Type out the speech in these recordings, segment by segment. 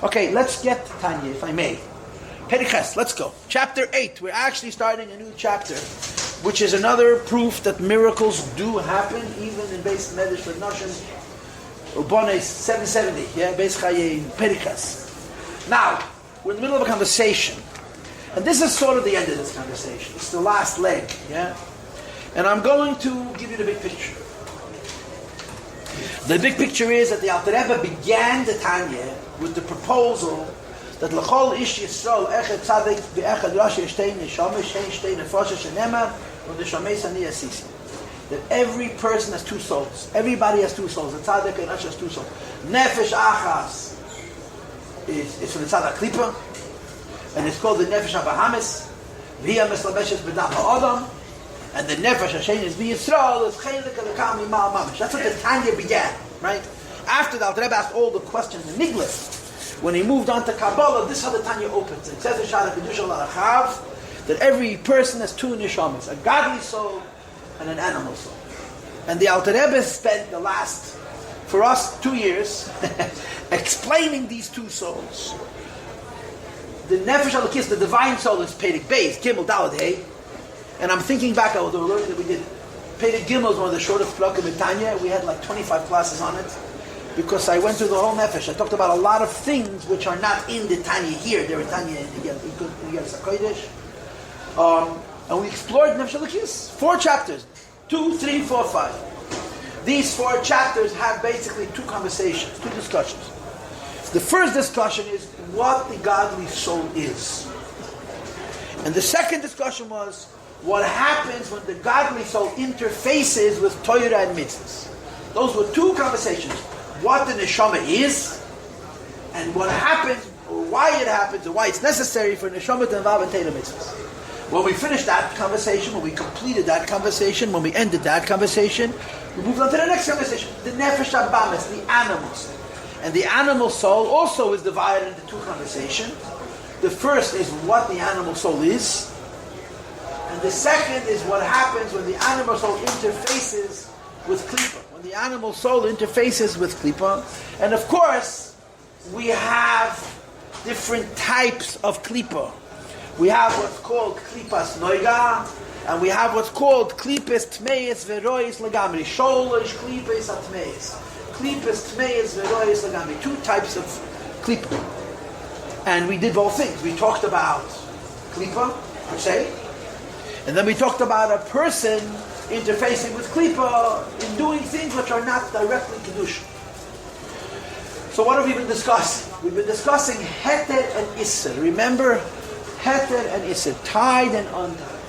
Okay, let's get to Tanya, if I may. Periches, let's go. Chapter 8. We're actually starting a new chapter, which is another proof that miracles do happen, even in Beis Medrash for Noshim, Ubones 770. Yeah, Beis Chaye Periches. Now, we're in the middle of a conversation, and this is sort of the end of this conversation. It's the last leg. Yeah, and I'm going to give you the big picture. The big picture is that the Alter Rebbe began the Tanya with the proposal that L'chol ish Yisrael echad tzadik ve'echad rashi shtein neshames shtein nefoshes shenemar u'neshames ani asisi. That every person has two souls. Everybody has two souls. The tzadik and rashi has two souls. Nefesh achas is from the tzadik klipa, and it's called the nefesh habahamis. V'hiya meslabeshes b'dam ha'adam. And the nefesh Hashem is Yisrael is chelik alekam imal mamish. That's what the Tanya began, right? After the Alter Rebbe asked all the questions in Niglas, when he moved on to Kabbalah, this is how the Tanya opens. It says in Shara Kedusha L'Achav that every person has two neshamas, a godly soul and an animal soul. And the Alter Rebbe spent the last, for us, 2 years explaining these two souls. The nefesh alakis, the divine soul, is Perek Beis, Gimel Daled Hey. And I'm thinking back at the work that we did. Perek Gimel is one of the shortest plakim in Tanya. We had like 25 classes on it. Because I went through the whole nefesh. I talked about a lot of things which are not in the Tanya here. They're in Tanya in the Yeres HaKodesh. And we explored nefesh alakis. 4 chapters. 2, 3, 4, 5. These 4 chapters have basically 2 conversations, 2 discussions. The first discussion is what the godly soul is. And the second discussion was what happens when the godly soul interfaces with Torah and mitzvahs. Those were 2 conversations. What the neshama is, and what happens, or why it happens, or why it's necessary for neshama to involve in Torah mitzvahs. When we finished that conversation, when we completed that conversation, when we ended that conversation, we moved on to the next conversation. The nefesh habamis, the animals. And the animal soul also is divided into 2 conversations. The first is what the animal soul is. And the second is what happens when the animal soul interfaces with Klippa. When the animal soul interfaces with Klippa. And of course, we have different types of Klippa. We have what's called Klippas Noiga, and we have what's called Klippas Tmeis Verois Lagamri. Sholish Klippas Atmeis. Klippas Tmeis Verois Lagamri. 2 types of Klippa. And we did both things. We talked about Klippa, per se, and then we talked about a person interfacing with Klippa in doing things which are not directly Kedusha. So what have we been discussing? We've been discussing Heter and Isser. Remember? Heter and Isser, tied and untied.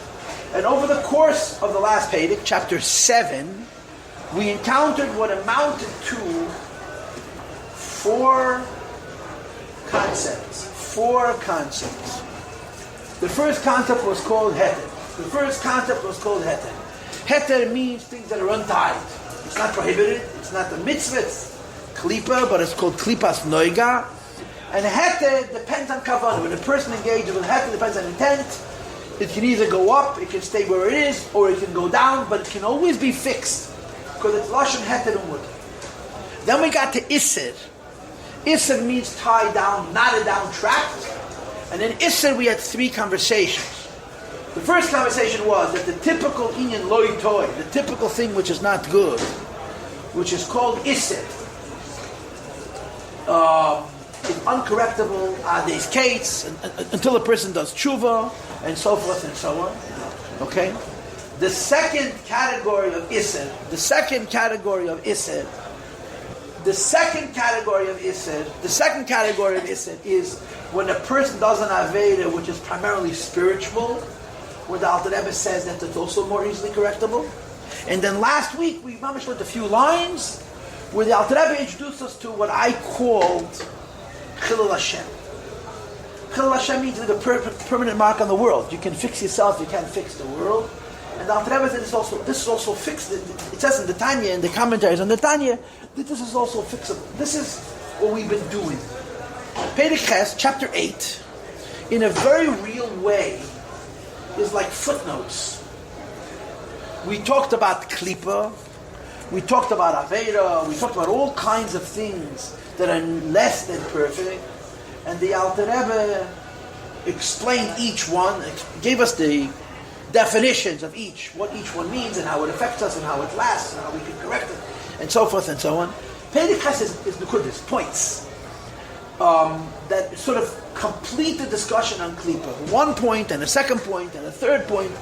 And over the course of the last Perek, chapter 7, we encountered what amounted to 4 concepts. 4 concepts. The first concept was called Heter. Heter means things that are untied. It's not prohibited. It's not a mitzvah. It's klipa, but it's called klipas noiga. And heter depends on kavanah. When a person engages with heter, it depends on intent. It can either go up, it can stay where it is, or it can go down, but it can always be fixed. Because it's lashon heter umud. Then we got to Isser. Isser means tied down, knotted down, trapped. And in Isser we had 3 conversations. The first conversation was that the typical inyan loy toy, the typical thing which is not good, which is called Isser, is uncorrectable, ades kates, until a person does tshuva, and so forth and so on. Okay? The second category of Isser is when a person does an Aveda which is primarily spiritual, where the Alter Rebbe says that it's also more easily correctable. And then last week we managed with a few lines where the Alter Rebbe introduced us to what I called Chilul Hashem. Chilul Hashem means like a permanent mark on the world. You can fix yourself, you can't fix the world. And the Alter Rebbe said this is also fixed. It says in the Tanya, in the commentaries on the Tanya, that this is also fixable. This is what we've been doing. Perek Ches, chapter 8, in a very real way, is like footnotes. We talked about Klippa, we talked about Avera, we talked about all kinds of things that are less than perfect. And the Alter Rebbe explained each one, gave us the definitions of each, what each one means and how it affects us and how it lasts and how we can correct it and so forth and so on. Pedikas is Nekudas, points that sort of complete the discussion on Klippa. One point and a second point and a third point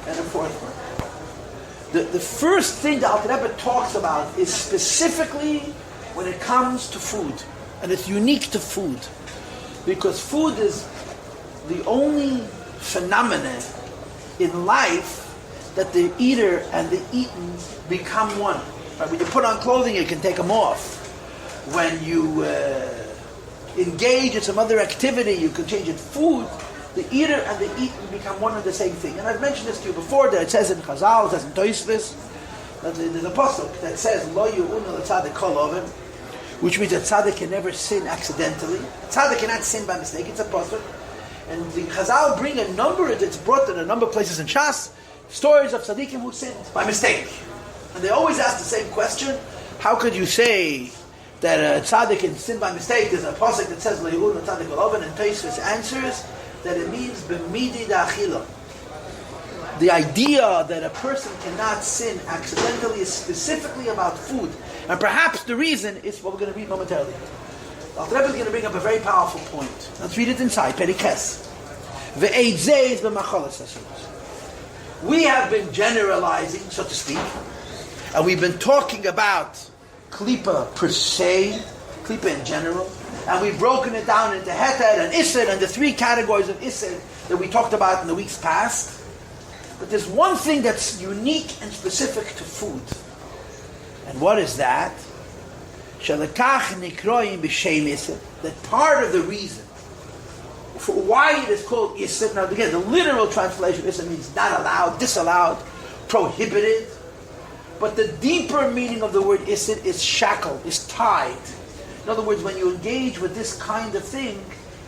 and a fourth point. The first thing the Alter Rebbe talks about is specifically when it comes to food, and it's unique to food because food is the only phenomenon in life that the eater and the eaten become one. Right? When you put on clothing, you can take them off. When you engage in some other activity, you can change it. Food, the eater and the eaten become one and the same thing. And I've mentioned this to you before, that it says in Chazal, it says in Tosfos, that there's a pasuk that says, Lo yu'unu l'tzadik kol oven, which means that tzaddik can never sin accidentally. Tzaddik cannot sin by mistake, it's a pasuk. And the Chazal bring a number, it's brought in a number of places in Shas, stories of tzaddikim who sinned by mistake. And they always ask the same question, how could you say that a tzaddik can sin by mistake? There's a pasuk that says, Le'yun tzaddik al-oven, and Tosfos answers that it means b'midi da'achila. The idea that a person cannot sin accidentally is specifically about food. And perhaps the reason is what we're going to read momentarily. The Alter Rebbe is going to bring up a very powerful point. Let's read it inside. Perikes. Ve'eit zeh b'macholas hasuros. We have been generalizing, so to speak, and we've been talking about Klippa per se, Klippa in general, and we've broken it down into Heter and Isser and the three categories of Isser that we talked about in the weeks past. But there's one thing that's unique and specific to food. And what is that? Shalakach nikroim b'shem Isser. That part of the reason for why it is called Isser. Now again, the literal translation of Isser means not allowed, disallowed, prohibited. But the deeper meaning of the word Isser is shackled, is tied. In other words, when you engage with this kind of thing,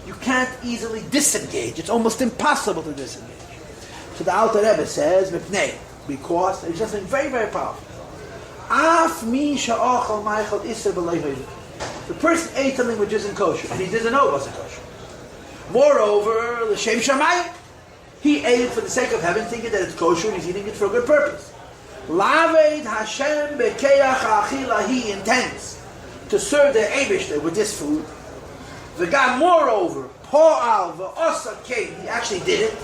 you can't easily disengage. It's almost impossible to disengage. So the Alter Rebbe says, because it's just something very, very powerful. Af mi sha'achal ma'achal Isser b'lei hoyle. The person ate something which isn't kosher, and he doesn't know it wasn't kosher. Moreover, l'shem shamayim, he ate it for the sake of heaven, thinking that it's kosher, and he's eating it for a good purpose. Laved Hashem bekeach ha'achila, he intends to serve the Eibishter with this food. V'gam, moreover, po'al v'osa came, he actually did it.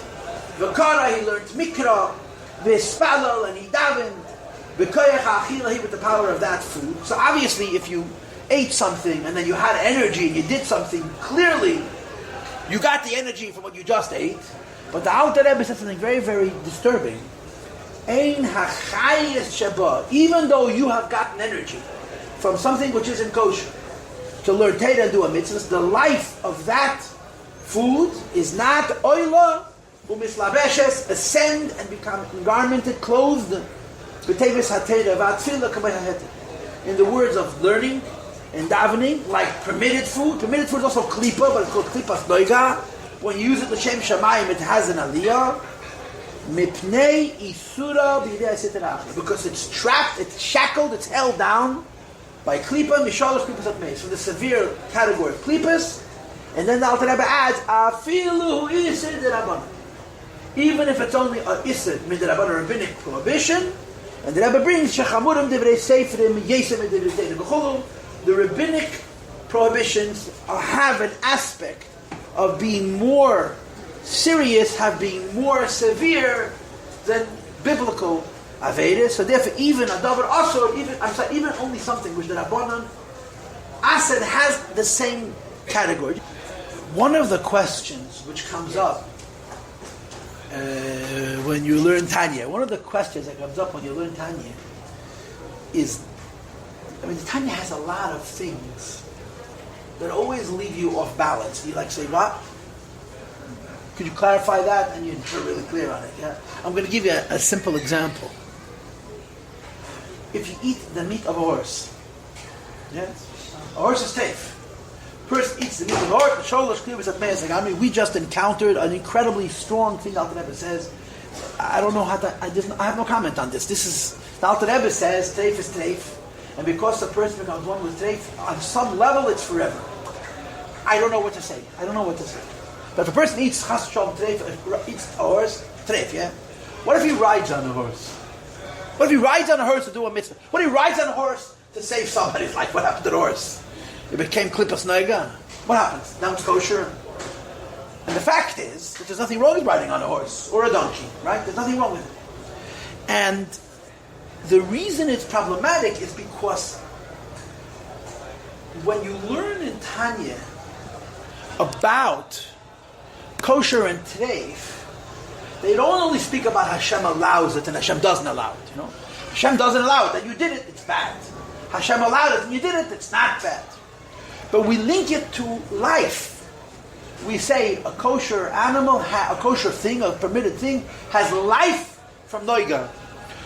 V'kara, he learned mikra, v'espalal, and he davened. V'koyach ha'achila, he with the power of that food. So obviously, if you ate something and then you had energy and you did something, clearly you got the energy from what you just ate. But the Alter Rebbe said something very, very disturbing. Ein hachayes sheba, even though you have gotten energy from something which isn't kosher, to learn Torah and do a mitzvah, the life of that food is not oila umislabeshes, ascend and become garmented, clothed. In the words of learning and davening, like permitted food. Permitted food is also klipa, but it's called klipas doiga. When you use it l'shem shamayim, it has an aliyah. Mipnei isura b'yidei asiter, because it's trapped, it's shackled, it's held down by klipa, mishalosh klipas atmeis, from the severe category of klipas. And then the Alter Rebbe adds, afilu isir derabbanan, even if it's only a isir midrabbanan, rabbinic prohibition. And the Rebbe brings shechamurim divrei seifrim yesem divrei teinu b'chulu. The rabbinic prohibitions have an aspect of being more serious, have been more severe than biblical Avedas. So therefore, even a davar asur, even only something which the Rabbanan Asad has the same category. One of the questions which comes up when you learn Tanya, one of the questions that comes up when you learn Tanya is, the Tanya has a lot of things that always leave you off balance. You say, what? Could you clarify that? And you're really clear on it. Yeah? I'm going to give you a simple example. If you eat the meat of a horse, yes, a horse is tafe. Person eats the meat of the horse. The sholosh klibas at meis. We just encountered an incredibly strong thing. Alter Rebbe says, I don't know how to. I have no comment on this. This is the Alter Rebbe says tafe is tafe, and because the person becomes one with tafe, on some level it's forever. I don't know what to say. I don't know what to say. But if a person eats chas shalom treif, eats a horse, treif, yeah? What if he rides on a horse? What if he rides on a horse to do a mitzvah? What if he rides on a horse to save somebody's life? What happened to the horse? It became klippas noiga. What happens? Now it's kosher. And the fact is that there's nothing wrong with riding on a horse or a donkey, right? There's nothing wrong with it. And the reason it's problematic is because when you learn in Tanya about kosher and treif, they don't only speak about Hashem allows it and Hashem doesn't allow it, you know. Hashem doesn't allow it, and you did it, it's bad. Hashem allowed it, and you did it, it's not bad. But we link it to life. We say a kosher animal, a kosher thing, a permitted thing, has life from noiga.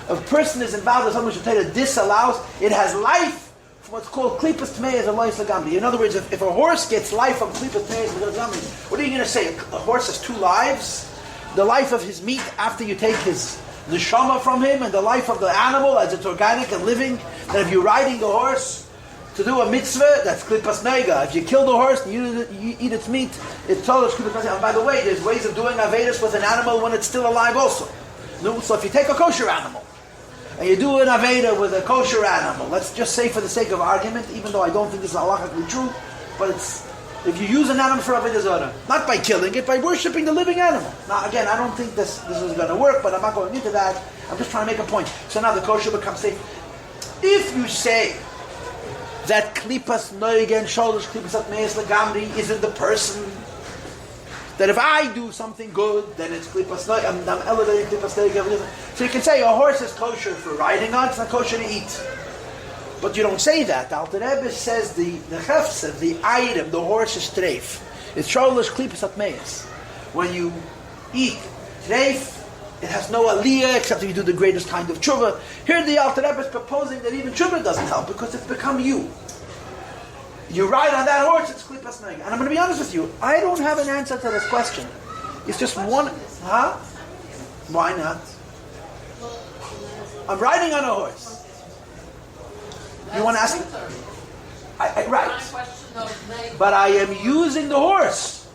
If a person is involved in something that disallows, it has life from what's called klipas tmei as a lois lagamri. In other words, if a horse gets life from klipas tmei as a lois lagamri, what are you going to say? A horse has two lives? The life of his meat after you take his neshama from him, and the life of the animal as it's organic and living. That if you're riding the horse to do a mitzvah, that's klipas noiga. If you kill the horse and you eat its meat, it's total klipas noiga. And by the way, there's ways of doing avedus with an animal when it's still alive also. So if you take a kosher animal, and you do an Aveda with a kosher animal, let's just say for the sake of argument, even though I don't think this is halachically true, but it's, if you use an animal for Aveda Zorah, not by killing it, by worshipping the living animal. Now again, I don't think this is going to work, but I'm not going into that. I'm just trying to make a point. So now the kosher becomes safe. If you say that klipas noigen, sholosh klipas atmeis legamri is in the person, that if I do something good, then it's klipas noigen, I'm elevating klipas noigen. So you can say a horse is kosher for riding on, it's not kosher to eat. But you don't say that. The Alter Rebbe says the chefsa, the item, the horse is treif. It's sholosh klipas atmeis. When you eat treif, it has no aliyah except if you do the greatest kind of tshuva. Here the Alter Rebbe is proposing that even tshuva doesn't help because it's become you. You ride on that horse, it's klipas noiga. And I'm going to be honest with you, I don't have an answer to this question. It's just one... Huh? Why not? I'm riding on a horse. You want to ask me? Right. But I am using the horse.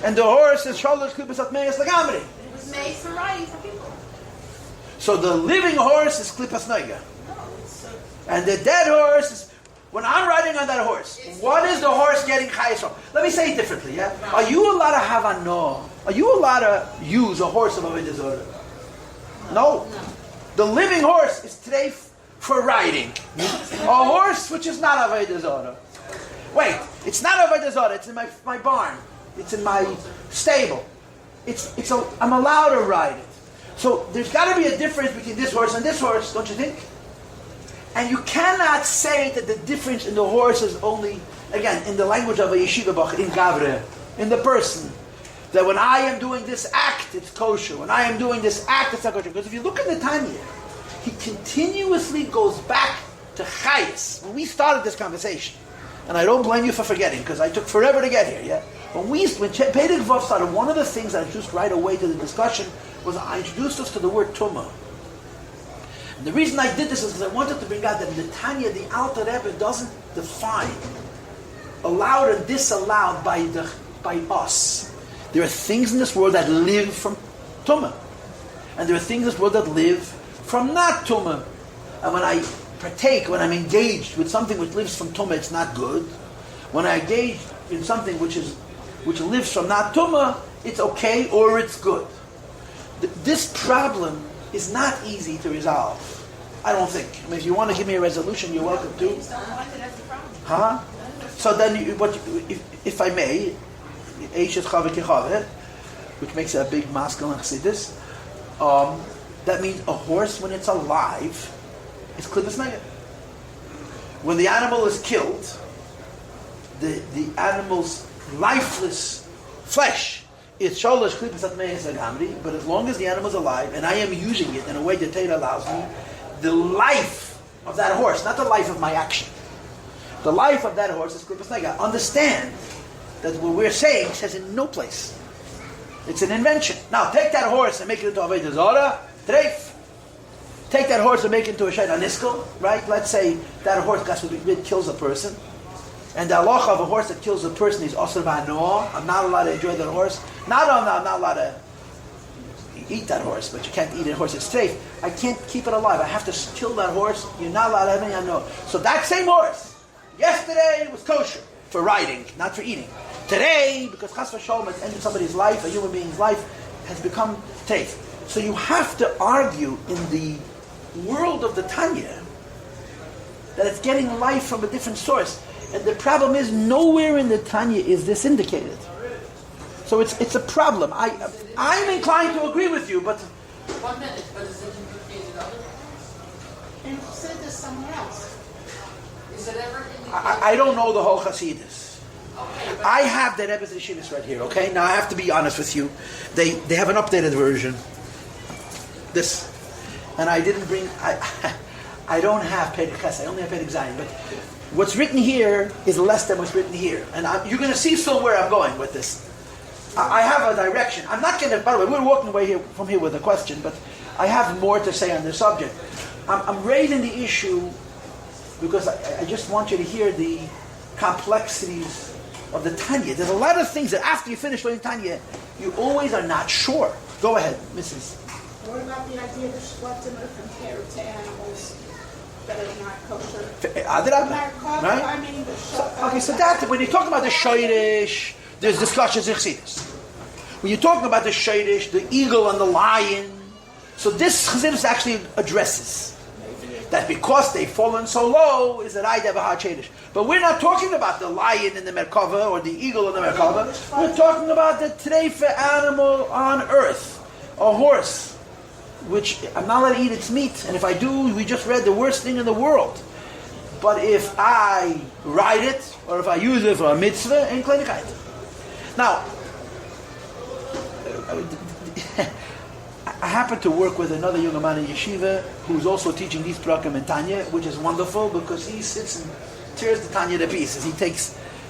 And the horse is sholosh klipas atmeis legamri. It was made for riding for people. So the living horse is klipas noiga. And the dead horse is... When I'm riding on that horse, what is the horse getting chayes from? Let me say it differently, yeah? Are you allowed to have a no? Are you allowed to use a horse of Avodah Zorah? No. The living horse is today for riding. A horse which is not Avodah Zorah. Wait, it's not Avodah Zorah, it's in my barn. It's in my stable. I'm allowed to ride it. So there's got to be a difference between this horse and this horse, don't you think? And you cannot say that the difference in the horse is only, again, in the language of a yeshiva bach, in gavre, in the person. That when I am doing this act, it's kosher. When I am doing this act, it's not kosher. Because if you look at the Tanya, he continuously goes back to chayes. When we started this conversation, and I don't blame you for forgetting, because I took forever to get here, yeah? When Pedig Vav started, one of the things I introduced right away to the discussion was I introduced us to the word tumah. And the reason I did this is because I wanted to bring out that in the Tanya, the Alter Rebbe doesn't define allowed and disallowed by us. There are things in this world that live from tumah, and there are things in this world that live from not tumah. And when I partake, when I'm engaged with something which lives from tumah, it's not good. When I engage in something which lives from not tumah, it's okay or it's good. This problem is not easy to resolve. I don't think. I mean, if you want to give me a resolution, you're welcome to. Huh? So then, if I may, which makes it a big masculine chassidus, that means a horse, when it's alive, is klipas noiga. When the animal is killed, the animal's lifeless flesh is sholosh klipas atmeis legamri, but as long as the animal is alive, and I am using it in a way that Torah allows me, the life of that horse, not the life of my action, the life of that horse is klipas noiga. Understand that what we're saying says in no place. It's an invention. Now, take that horse and make it into Avodah Zorah, treif. Take that horse and make it into a shayna niskel, right? Let's say that horse, God forbid, kills a person, And the halacha of a horse that kills a person is asur b'hanoah. I'm not allowed to enjoy that horse. I'm not allowed to eat that horse, but you can't eat a horse. It's safe. I can't keep it alive. I have to kill that horse. You're not allowed to have any hanoah. So that same horse, yesterday it was kosher for riding, not for eating. Today, because chas v'sholom has ended somebody's life, a human being's life, has become teif. So you have to argue in the world of the Tanya that it's getting life from a different source. And the problem is, nowhere in the Tanya is this indicated. So it's a problem. I'm inclined to agree with you, but... 1 minute, but is it indicated other? And you said this somewhere else. Is it ever indicated? I don't know the whole Hasidus. Okay, I have the Rebbe's Yeshivas right here, okay? Now I have to be honest with you. They have an updated version. This. And I didn't bring... I don't have Perek Ches, I only have Perek Zayin. But what's written here is less than what's written here. And you're going to see soon where I'm going with this. I have a direction. I'm not going to... By the way, we're walking away from here with a question, but I have more to say on this subject. I'm raising the issue because I just want you to hear the complexities of the Tanya. There's a lot of things that after you finish learning Tanya, you always are not sure. Go ahead, Mrs. What about the idea that shvatim are compared to animals that are not kosher? Right? I mean, So that, when you're talking about the shoyrish, there's discussions in Chassidus. When you're talking about the shoyrish, the eagle and the lion, so this Chassidus actually addresses that because they've fallen so low, is that I have a hard shadish. But we're not talking about the lion in the Merkava or the eagle in the Merkava. We're talking about the treifa animal on earth, a horse, which I'm not allowed to eat its meat. And if I do, we just read the worst thing in the world. But if I ride it, or if I use it for a mitzvah, ain't kleinigkeit. Now, I happen to work with another young man in yeshiva who's also teaching these prakim in Tanya, which is wonderful because he sits and tears the Tanya to pieces.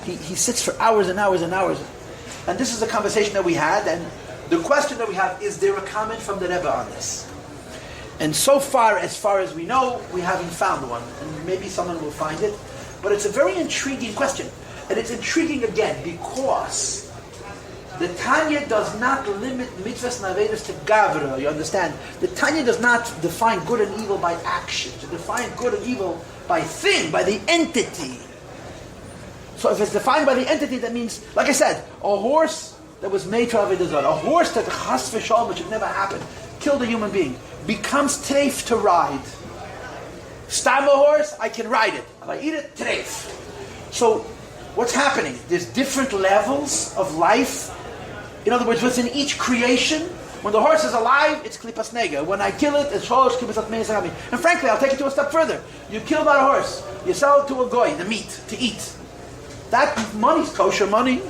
He sits for hours and hours and hours. And this is the conversation that we had, and the question that we have, is there a comment from the Rebbe on this? And so far as we know, we haven't found one. And maybe someone will find it. But it's a very intriguing question. And it's intriguing again because the Tanya does not limit mitzvahs and avedas to gavra, you understand? The Tanya does not define good and evil by action. It defines good and evil by thing, by the entity. So if it's defined by the entity, that means, like I said, a horse that was made for avedas, a horse that chas v'shalom, which had never happened, killed a human being, becomes treif to ride. Stam a horse, I can ride it. If I eat it, treif. So what's happening? There's different levels of life. In other words, within each creation, when the horse is alive, it's klipas nega. When I kill it, it's sholosh klipas atmei sagami. And frankly, I'll take it to a step further. You kill that horse, you sell it to a goy, the meat, to eat. That money's kosher money.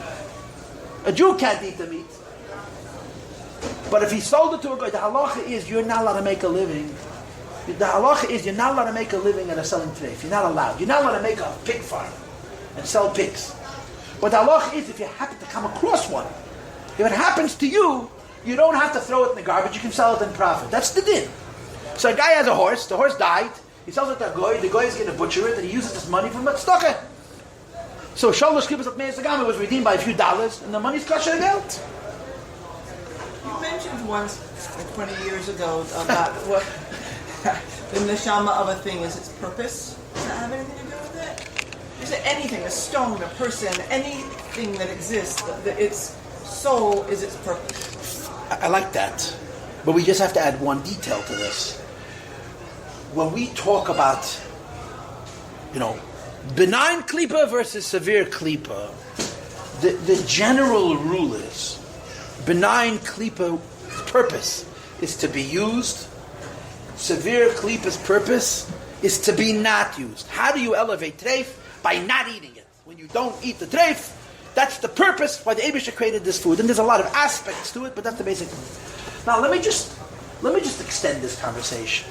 A Jew can't eat the meat. But if he sold it to a goy, the halacha is you're not allowed to make a living. The halacha is you're not allowed to make a living at a selling treif. You're not allowed. You're not allowed to make a pig farm and sell pigs. But the halacha is if you happen to come across one, if it happens to you, you don't have to throw it in the garbage, you can sell it in profit. That's the din. So a guy has a horse, the horse died, he sells it to a goy, the goy is going to butcher it, and he uses this money for tzedakah. So shalosh klipas atmei sagami was redeemed by a few dollars, and the money's kosher geld. You mentioned once, like 20 years ago, about what the neshama of a thing is its purpose. Does that have anything to do with it? Is it anything, a stone, a person, anything that exists, that its soul is its purpose? I like that. But we just have to add one detail to this. When we talk about, benign klipa versus severe klipa, the general rule is benign klipa's purpose is to be used. Severe klipa's purpose is to be not used. How do you elevate treif? By not eating it. When you don't eat the treif, that's the purpose why the Eibusha created this food. And there's a lot of aspects to it, but that's the basic thing. Now let me just extend this conversation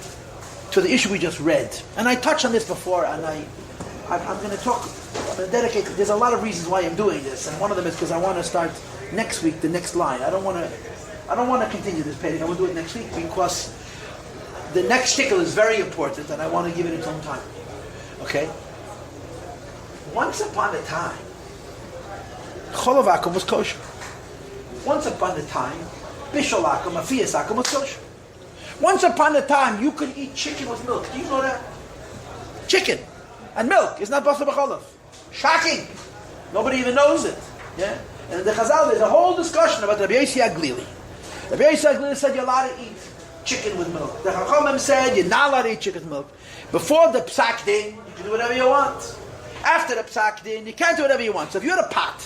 to the issue we just read. And I touched on this before, and I'm going to dedicate. There's a lot of reasons why I'm doing this, and one of them is because I want to start next week the next line. I don't want to continue this page. I want to do it next week because the next shtickle is very important, and I want to give it its own time. Okay. Once upon a time, cholav akum was kosher. Once upon a time, bishul akum, afias akum was kosher. Once upon a time, you could eat chicken with milk. Do you know that? Chicken and milk is not basar b'cholav. Shocking. Nobody even knows it. Yeah. And in the Chazal, there's a whole discussion about Rabbi Yossi Aglili. Rabbi Yossi Aglili said you're allowed to eat chicken with milk. The Chachamim said you're not allowed to eat chicken with milk. Before the Psak Din, you can do whatever you want. After the Psak Din, you can't do whatever you want. So if you had a pot,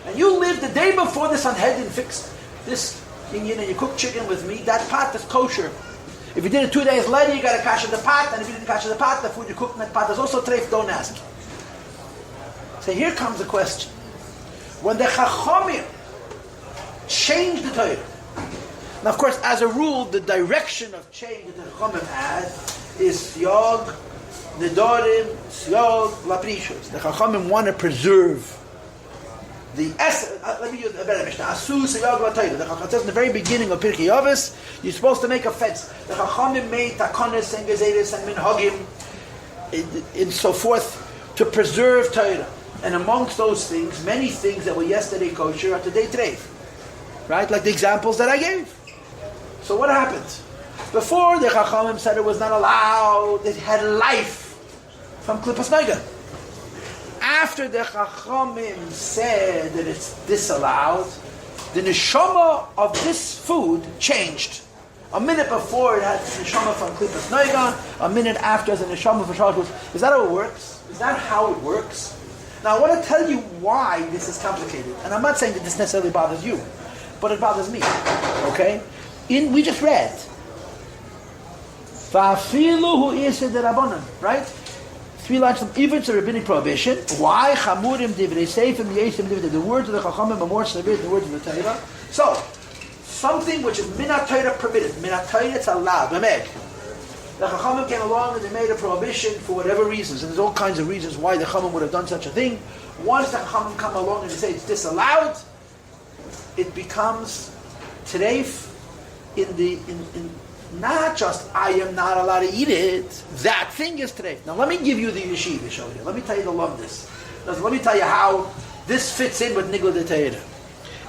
and you lived the day before the Sanhedrin fixed this Indian and you cooked chicken with meat, that pot is kosher. If you did it 2 days later, you got to kasher the pot, and if you didn't kasher the pot, the food you cooked in that pot is also treif, don't ask. So here comes the question. When the Chachamim changed the Torah, now of course, as a rule, the direction of change that the Chachamim had is Siyog, Nedorim, Siyog, Laprishos. The Chachamim want to preserve the essence. Let me use a better Mishnah. Asu Siyog Latayla. The Chachamim says in the very beginning of Pirkei Avos, you're supposed to make a fence. The Chachamim made Takonis and Gezeres and Minhagim and so forth to preserve Torah. And amongst those things, many things that were yesterday kosher are today treif. Right? Like the examples that I gave. So what happened? Before the Chachamim said it was not allowed, it had life from Klippas Noga. After the Chachamim said that it's disallowed, the neshama of this food changed. A minute before it had neshama from Klippas Noga, a minute after as a neshama for Shabbos. Is that how it works? Is that how it works? Now I want to tell you why this is complicated. And I'm not saying that this necessarily bothers you, but it bothers me. Okay? We just read. Right? 3 lines from even to rabbinic prohibition. Why? Chamurim divrei seifim yesim divrei. The words of the Chachamim are more severe than the words of the Torah. So, something which is minat Torah permitted. Minat Torah it's allowed. The Chachamim came along and they made a prohibition for whatever reasons. And there's all kinds of reasons why the Chachamim would have done such a thing. Once the Chachamim come along and they say it's disallowed, it becomes treif in not just I am not allowed to eat it. That thing is treif. Now let me give you the yeshiva show here. Let me tell you the lumdis. Let me tell you how this fits in with Nigla de Teira.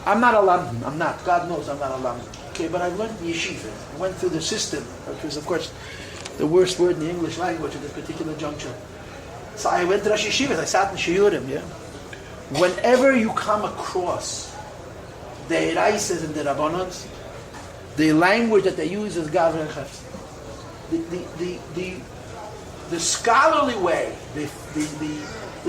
I'm not a lamdan. I'm not. God knows I'm not a lamdan. Okay, but I learned yeshiva. I went through the system, which was of course the worst word in the English language at this particular juncture. So I went to Rosh Yeshivas, I sat in Shiurim, yeah? Whenever you come across the Eraises and the Rabbanons, the language that they use is Gavre Chefs. The scholarly way, the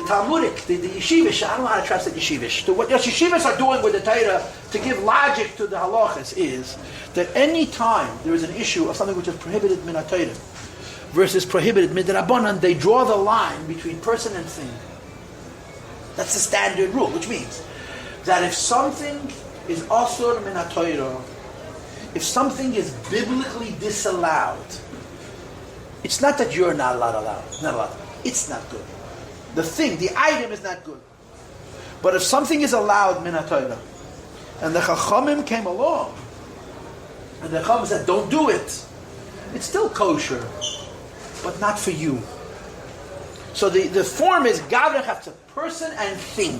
Talmudic, the Yeshivish, I don't know how to translate Yeshivish. So what Yeshivas are doing with the Torah to give logic to the halachas is that any time there is an issue of something which is prohibited min ha-Torah versus prohibited midrabanan, they draw the line between person and thing. That's the standard rule, which means that if something is asur min ha-Torah, if something is biblically disallowed, it's not that you're not allowed. It's not good. The thing, the item is not good. But if something is allowed min ha-Torah, and the Chachamim came along, and the Chachamim said, don't do it, it's still kosher, but not for you. So the form is Gavre Chafetz, person and thing.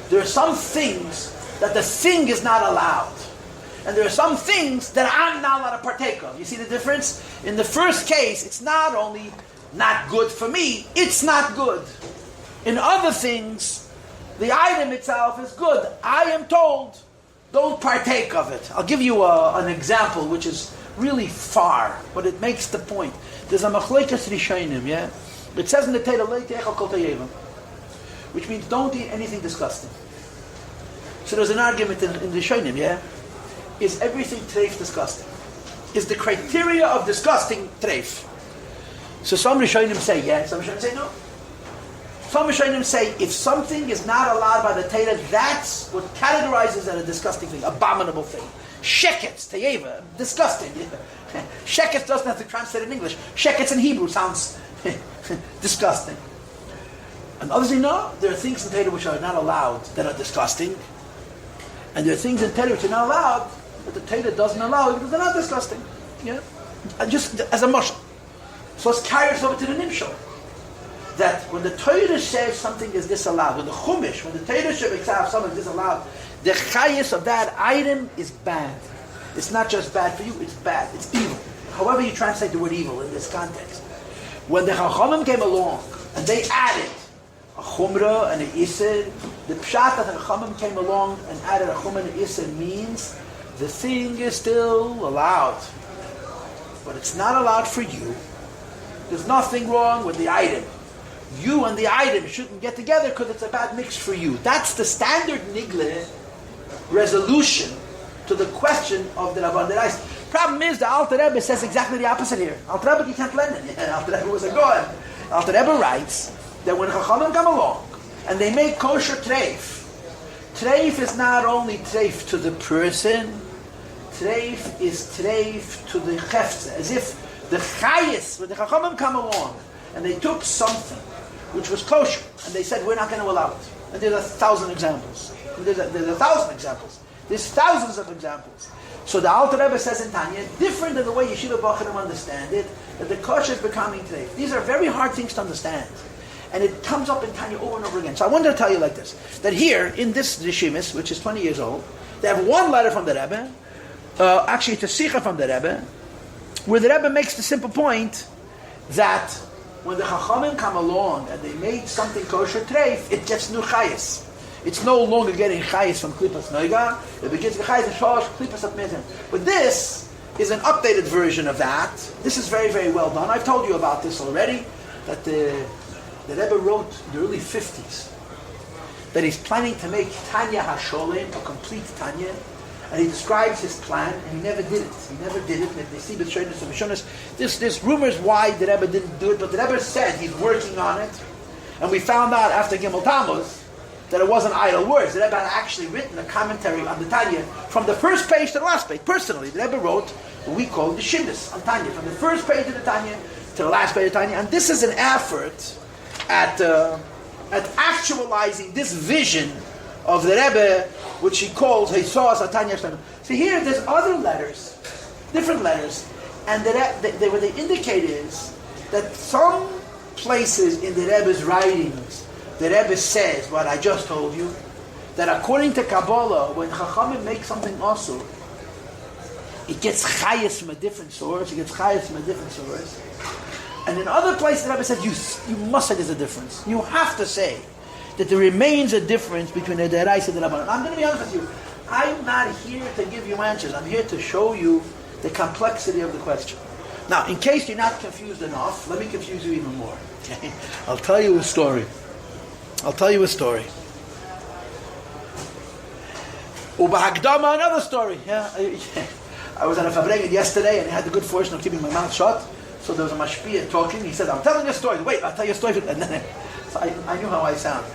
There are some things that the thing is not allowed. And there are some things that I'm not allowed to partake of. You see the difference? In the first case, it's not only not good for me, it's not good. In other things, the item itself is good. I am told, don't partake of it. I'll give you an example which is really far, but it makes the point. There's a machlekes rishonim, yeah? It says in the Torah, which means don't eat anything disgusting. So there's an argument in the rishonim, yeah? Is everything treif disgusting? Is the criteria of disgusting treif? So some rishonim say yes, some rishonim say no. Some rishonim say if something is not allowed by the Torah, that's what categorizes as a disgusting thing, abominable thing. Sheketz, teyeva, disgusting. Sheketz doesn't have to translate in English. Sheketz in Hebrew sounds disgusting. And others say no, there are things in Torah which are not allowed that are disgusting. And there are things in Torah which are not allowed that the Torah doesn't allow because they're not disgusting. Yeah? And just as a mashal. So let's carry us over to the Nimshal. that when the Torah says something is disallowed, when the Chumash, when the Torah says something is disallowed, the chayis of that item is bad. It's not just bad for you, it's bad. It's evil. However you translate the word evil in this context. When the Chachamim came along and they added a Chumrah and an Isser, the Pshat that the Chachamim came along and added a Chumrah and an Isser means the thing is still allowed. But it's not allowed for you. There's nothing wrong with the item. You and the item shouldn't get together because it's a bad mix for you. That's the standard Nigle resolution to the question of the Rabban Derais. Problem is, the Alter Rebbe says exactly the opposite here. Alter Rebbe, you can't lend it. Alter Rebbe was a god. Alter Rebbe writes that when Chachamim come along and they make kosher treif, treif is not only treif to the person, treif is treif to the chefze. As if the chayis, when the Chachamim come along and they took something which was kosher and they said, we're not going to allow it. And there's 1,000 examples. There's 1,000 examples. There's thousands of examples. So the Alter Rebbe says in Tanya, different than the way Yeshiva Bacharim understand it, that the kosher is becoming treif. These are very hard things to understand. And it comes up in Tanya over and over again. So I wanted to tell you like this, that here, in this Rishimis, which is 20 years old, they have one letter from the Rebbe, actually it's a Sikha from the Rebbe, where the Rebbe makes the simple point that when the Chachamim come along and they made something kosher treif, it gets new chayis. It's no longer getting chayis from Klippas Noiga, it begins the chayis and Shalosh Klippas at Mizim. But this is an updated version of that. This is very, very well done. I've told you about this already, that the Rebbe wrote in the early 50s that he's planning to make Tanya HaSholem, a complete Tanya, and he describes his plan, and he never did it. He never did it. They see the Shonos and Mishonos. There's rumors why the Rebbe didn't do it, but the Rebbe said he's working on it, and we found out after Gimel Tammuz that it wasn't idle words. The Rebbe had actually written a commentary on the Tanya from the first page to the last page. Personally, the Rebbe wrote what we call the Shimmis on Tanya, from the first page of the Tanya to the last page of Tanya, and this is an effort at actualizing this vision of the Rebbe, which he calls Heisos Atanya Shlomo. See here, there's other letters, different letters, and what they indicate is that some places in the Rebbe's writings, the Rebbe says what I just told you, that according to Kabbalah, when Chachamim make something also, it gets chayes from a different source, and in other places the Rebbe says you must say there's a difference. You have to say that there remains a difference between the Derais and the Rabbanan. I'm going to be honest with you. I'm not here to give you answers. I'm here to show you the complexity of the question. Now, in case you're not confused enough, let me confuse you even more. Okay? I'll tell you a story. Ubahagdama, another story. Yeah? I was at a Fabrengen yesterday and I had the good fortune of keeping my mouth shut. So there was a mashpia talking. He said, I'm telling you a story. Wait, I'll tell you a story. And then so I knew how I sound.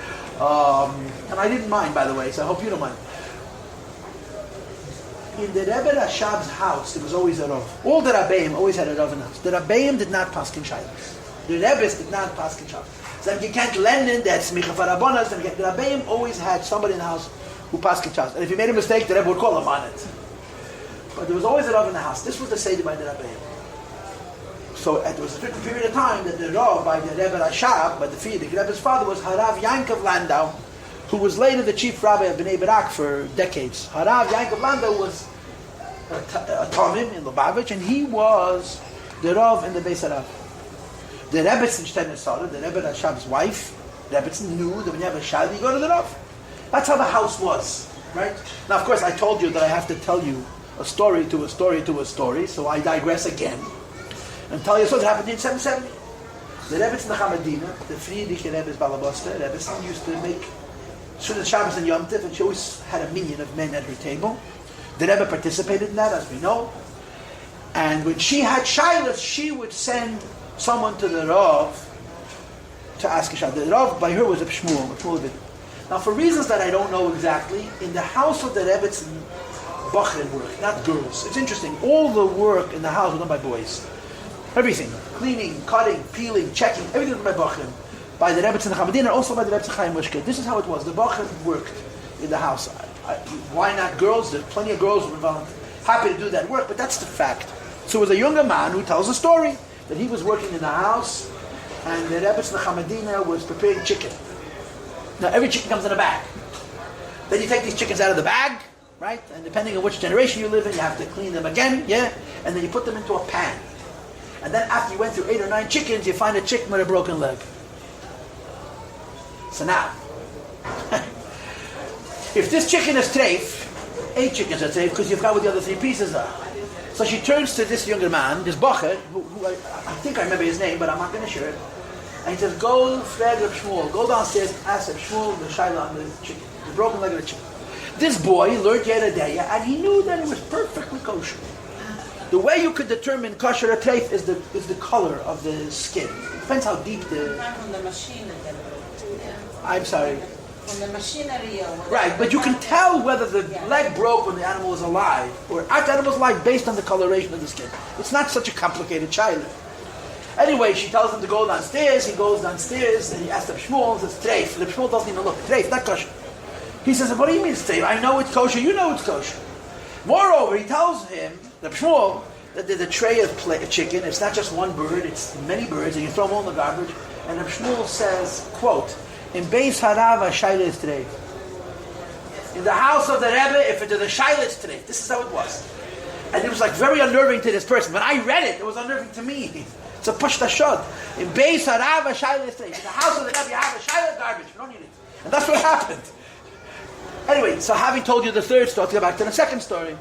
And I didn't mind, by the way, so I hope you don't mind. In the Rebbe Rashab's house, there was always a Rav. All the Rabbeim always had a Rav in the house. The Rabbeim did not paskin shaylos. The Rebbes did not paskin shaylos. So you can't lend in that smicha for Rabbanas. The Rabbeim always had somebody in the house who paskin shaylos. And if he made a mistake, the Rebbe would call him on it. But there was always a Rav in the house. This was the Seder by the Rabbeim. So there was a certain period of time that the Rav by the Rebbe Rashab, by the Rebbe's father, was Harav Yankov Landau, who was later the chief rabbi of Bnei Barak for decades. Harav Yankov Landau was a Tomim in Lubavitch, and he was the Rav in the Beis Harav. The Rebbetzin Shtener, the Rebbe Rashab's wife, Rebbetzin knew that when you have a shadi, you go to the Rav. That's how the house was, right? Now, of course, I told you that I have to tell you a story to a story to a story, so I digress again. And tell you so it happened in 770. The Rebbetzin Chamadina, the Friedrich Rebbe's Balabosta, Rebbetzin used to make Sunnah Shabbos and Yom Tov, and she always had a minion of men at her table. The Rebbe participated in that, as we know. And when she had shaylos, she would send someone to the Rav to ask a shayla. The Rav by her was a Shmuel. Now, for reasons that I don't know exactly, in the house of the Rebbetzin, Bachrin work, not girls. It's interesting. All the work in the house was done by boys. Everything. Cleaning, cutting, peeling, checking, everything was by Bachrin. By the Rebbetzin Chamadin and also by the Rebbetzin Chaim Mushke. This is how it was. The Bachrin worked in the house. Why not girls? There's plenty of girls who were happy to do that work, but that's the fact. So it was a younger man who tells a story that he was working in the house and the Rebbe's Nechamadina was preparing chicken. Now every chicken comes in a bag. Then you take these chickens out of the bag, right? And depending on which generation you live in, you have to clean them again, yeah? And then you put them into a pan. And then after you went through 8 or 9 chickens, you find a chicken with a broken leg. So now, if this chicken is treif, 8 chickens are treif, because you've got what the other 3 pieces are. So she turns to this younger man, this Bacher, who I think I remember his name, but I'm not going to share it. And he says, go frag Reb Shmuel, go downstairs, ask Reb Shmuel the shayla on the chicken, the broken leg of the chicken. This boy learned Yeredeya, and he knew that it was perfectly kosher. The way you could determine kosher or treif is the color of the skin. It depends how deep the... Not from the machine again. I'm sorry. From the machinery or whatever. Right, but you can tell whether the leg broke when the animal was alive, or after the animal was alive based on the coloration of the skin. It's not such a complicated child. Anyway, she tells him to go downstairs. He goes downstairs and he asks Reb Shmuel, says, treif. Reb Shmuel doesn't even look. Treif, not kosher. He says, what do you mean it's treif? I know it's kosher, you know it's kosher. Moreover, he tells him, Reb Shmuel, that there's a tray of chicken. It's not just one bird, it's many birds, and you throw them all in the garbage. And Reb Shmuel says, quote, in Beis Harava, Shaila is treif. In the house of the Rebbe, if it is a Shaila, it's treif. This is how it was. And it was like very unnerving to this person. When I read it, it was unnerving to me. It's a pashta shod. In Beis Harava, Shaila is treif. In the house of the Rebbe, you have a Shaila garbage. You don't need it. And that's what happened. Anyway, so having told you the third story, let's go back to the second story.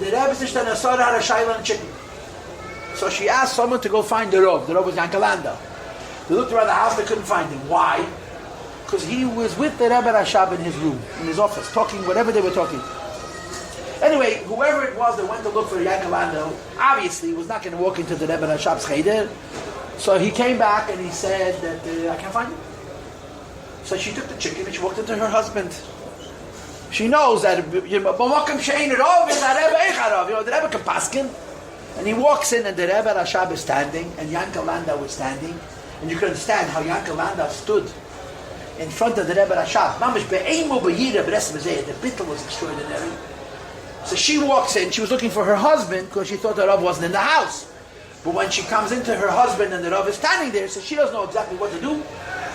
The Rebbe's Nishtan Asara had a Shaila and chicken. So she asked someone to go find the Rav. The Rav was Yankalanda. They looked around the house, they couldn't find him. Why? Because he was with the Rebbe Rashab in his room, in his office, talking whatever they were talking. Anyway, whoever it was that went to look for Yankalanda, obviously was not going to walk into the Rebbe Rashab's cheder. So he came back and he said that, I can't find him. So she took the chicken and she walked into her husband. She knows that, the Rebbe can paskin. And he walks in and the Rebbe Rashab is standing and Yankel Landau was standing. And you can understand how Yankel Landau stood in front of the Rebbe Rashab. The bittul was extraordinary. So she walks in, she was looking for her husband because she thought the Rav wasn't in the house. But when she comes into her husband and the Rav is standing there, so she doesn't know exactly what to do.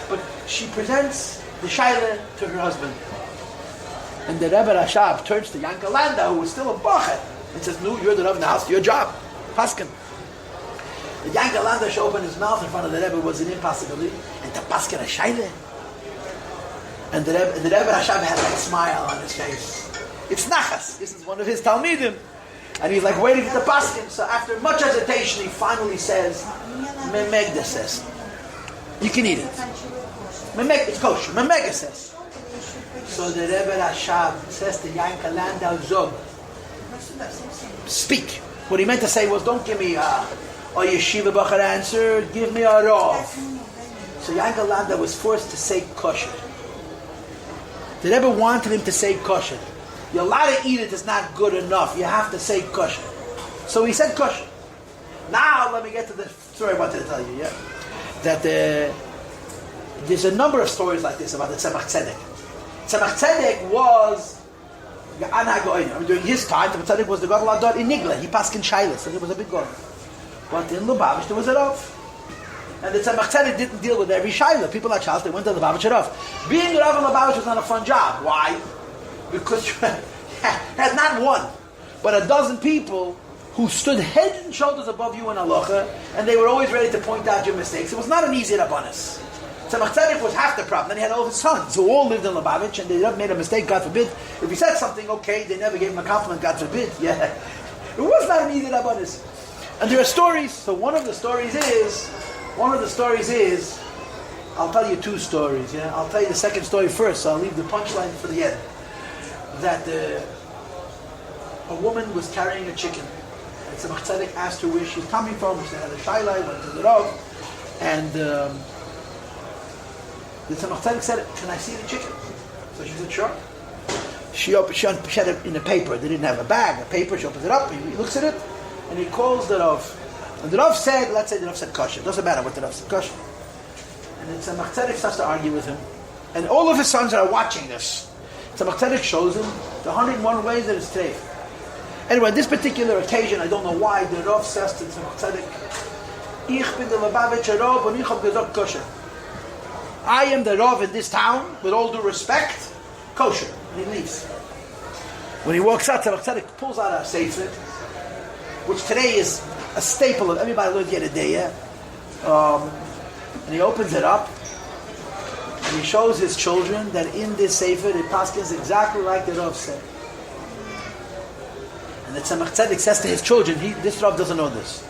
But she presents the Shaila to her husband. And the Rebbe Rashab turns to Yankel Landau, who was still a bachet, and says, no, you're the Rav in the house, your job. Paskin. The Yankel Landau should open his mouth in front of the Rebbe was an impossibility. And to Paskin a Shaila. And the Rebbe Rashab had that smile on his face. It's Nachas. This is one of his Talmidim. And he's like waiting for the Paskin. So after much hesitation, he finally says, Memegda says. You can eat it. It's kosher. Memegda says. So the Rebbe Rashab says to Yankel Landau Zog, speak. What he meant to say was, don't give me a yeshiva bachar answer, give me a rav. So Yankel Landau was forced to say kosher. The Rebbe wanted him to say kosher. You're allowed to eat it, it's not good enough. You have to say kosher. So he said kosher. Now let me get to the story I wanted to tell you. Yeah, that there's a number of stories like this about the Tzemach Tzedek. Tzemach Tzedek was during his time. Tzemach Tzedek was the Gadol Ador in Nigla. He passed in Shailas, so he was a big god. But in Lubavitch there was a Rav. And the Tzemach Tzedek didn't deal with every Shaila. People like Charles, they went to the Lubavitch Rav. Being Rav in Lubavitch was not a fun job. Why? Because you had not one, but a dozen people who stood head and shoulders above you in halacha, and they were always ready to point out your mistakes. It was not an easy rabbanis. Tzemach Tzedek was half the problem. Then he had all his sons who all lived in Lubavitch, and they made a mistake, God forbid. If he said something, okay, they never gave him a compliment, God forbid. Yeah, it was not an easy rabbanis. And there are stories. So one of the stories is, I'll tell you 2 stories. Yeah, I'll tell you the second story first. So I'll leave the punchline for the end. That a woman was carrying a chicken. And Tzemach Tzedek asked her where she's coming from. She had a shaila, went to the Rav, and the Tzemach Tzedek said, "Can I see the chicken?" So she said, "Sure." She had it in a paper. They didn't have a bag, a paper. She opens it up. He looks at it, and he calls the Rav. And the Rav said, let's say the Rav said kosher. Doesn't matter what the Rav said, kosher. And then Tzemach Tzedek starts to argue with him, and all of his sons are watching this. Tzemach Tzedek shows him the 101 ways that it's treif. Anyway, this particular occasion, I don't know why, the Rav says to Tzemach Tzedek, Ich bin der Lubavitcher Rav und ich hab gesagt kosher. I am the Rav in this town, with all due respect, kosher. And he leaves. When he walks out, Tzemach Tzedek pulls out a sefer, which today is a staple of everybody learned yet a day. And he opens it up, and he shows his children that in this sefer, it paskins exactly like the Rav said. And the Tzemach Tzedek says to his children, this Rav doesn't know this.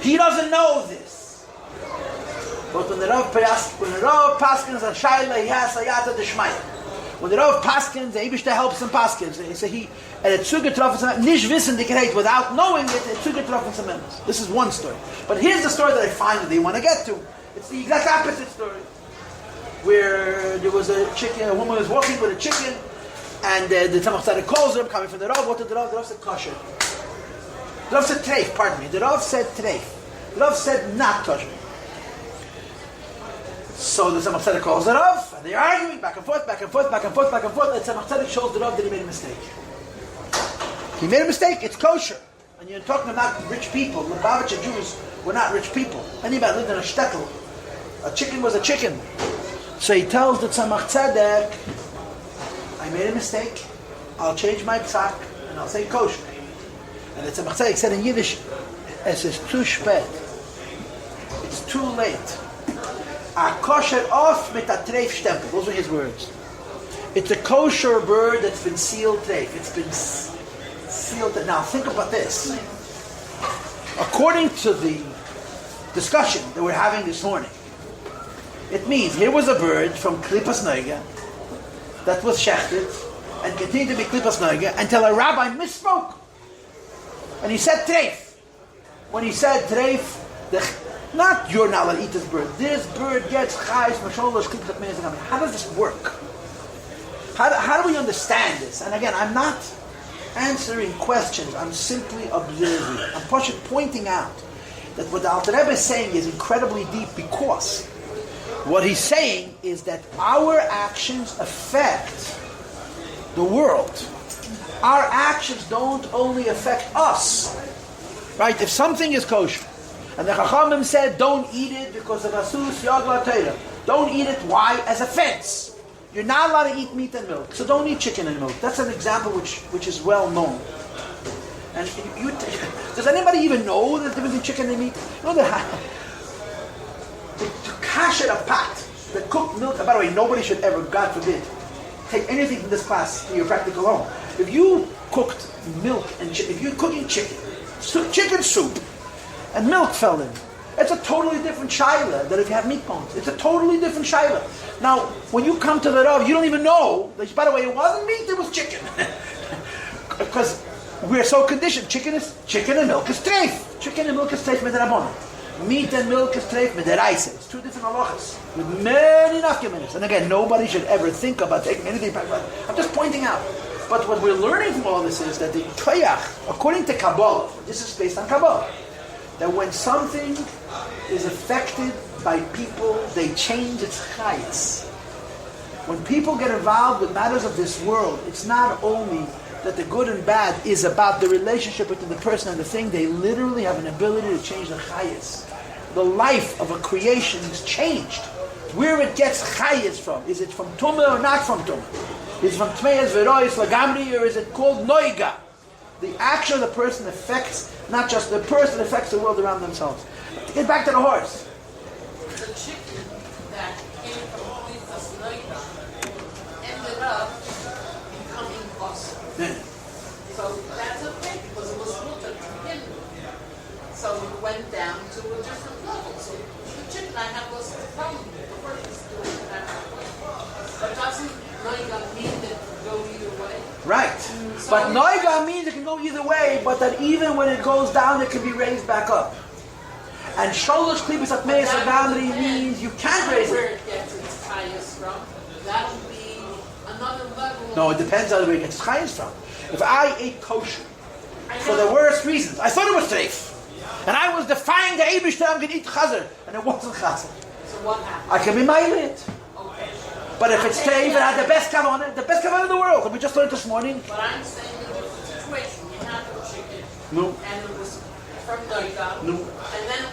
He doesn't know this. But when the Rav paskins a shayla, he has a yata d'shmaya. When the Rav paskins, the Eibishter helps him paskins. He said nicht wissen die Gerät, without knowing it, this is one story. But here's the story that I finally want to get to. It's the exact opposite story. Where there was a woman was walking with a chicken, and the Tzemach Tzedek calls her, coming from the Rav. What did the Rav? The Rav said kosher. The Rav said treif, pardon me. The Rav said treif. The Rav said not kosher. So the Tzemach Tzedek calls the Rav, and they're arguing back and forth, back and forth, back and forth, back and forth. And the Tzemach Tzedek shows the Rav that he made a mistake. He made a mistake. It's kosher. And you're talking about rich people. The Lubavitcher Jews were not rich people. Anybody lived in a shtetl. A chicken was a chicken. So he tells the Tzemach Tzedek, I made a mistake. I'll change my psak and I'll say kosher. And the Tzemach Tzedek said in Yiddish, es ist zu spät. It's too late. A kosher off mit a treif stempel. Those are his words. It's a kosher bird that's been sealed treif. It's been sealed. Now think about this. According to the discussion that we're having this morning, it means here was a bird from Klippas Noiga that was shechted and continued to be Klippas Noiga until a rabbi misspoke. And he said treif. When he said treif, not you're not allowed to eat this bird. This bird gets chayes, masholosh, klippas meizagam. How does this work? How do we understand this? And again, I'm not answering questions. I'm simply observing. I'm pointing out that what the Alter Rebbe is saying is incredibly deep, because what he's saying is that our actions affect the world. Our actions don't only affect us. Right? If something is kosher, and the Chachamim said, don't eat it because of Asus Yagla Teira. Don't eat it. Why? As a fence. You're not allowed to eat meat and milk. So don't eat chicken and milk. That's an example which is well known. And does anybody even know the difference between chicken and meat? You know to kash a pot, the cooked milk. By the way, nobody should ever, God forbid, take anything from this class to your practical home. If you cooked milk and chicken, if you're cooking chicken soup, and milk fell in, it's a totally different shaila than if you have meat bones. It's a totally different shaila. Now, when you come to the Rav, you don't even know that, by the way, it wasn't meat, it was chicken. Because we're so conditioned. Chicken and milk is treif. Chicken and milk is treif midrabanan. Meat and milk is treif midaraisa. It's two different halachas with many nafkaminus. And again, nobody should ever think about taking anything back. I'm just pointing out. But what we're learning from all this is that the koyach, according to Kabbalah, this is based on Kabbalah, that when something is affected by people, they change its chayes. When people get involved with matters of this world, it's not only that the good and bad is about the relationship between the person and the thing, they literally have an ability to change the chayes. The life of a creation is changed. Where it gets chayes from. Is it from tumah or not from tumah? Is it from tmeyes verois lagamri, or is it called noiga? The action of the person affects not just the person, it affects the world around themselves. To get back to the horse. The chicken that came from Klippas Noiga ended up becoming awesome. Yeah. So that's okay because it was filtered to begin with. So it went down to a different level. So the chicken I had was the problem. The purpose doing that. But doesn't Noiga mean that it could go either way? Right. But noiga means it can go either way, but that even when it goes down, it can be raised back up. And sholosh klippas atmeis agamri means you can't raise Where it. it gets its highest from, that'll be another level. No, it depends on where it gets its highest from. If I ate kosher for the worst reasons, I thought it was treif, and I was defying the Eibishter, I'm going to eat chazer, and it wasn't chazer. So what happened? I can be mailit. Okay. But if it's treif, it had the best kavanah in the world, and we just learned this morning. But I'm saying a different situation. You have a chicken, No. and it was from Noiga, No. and then it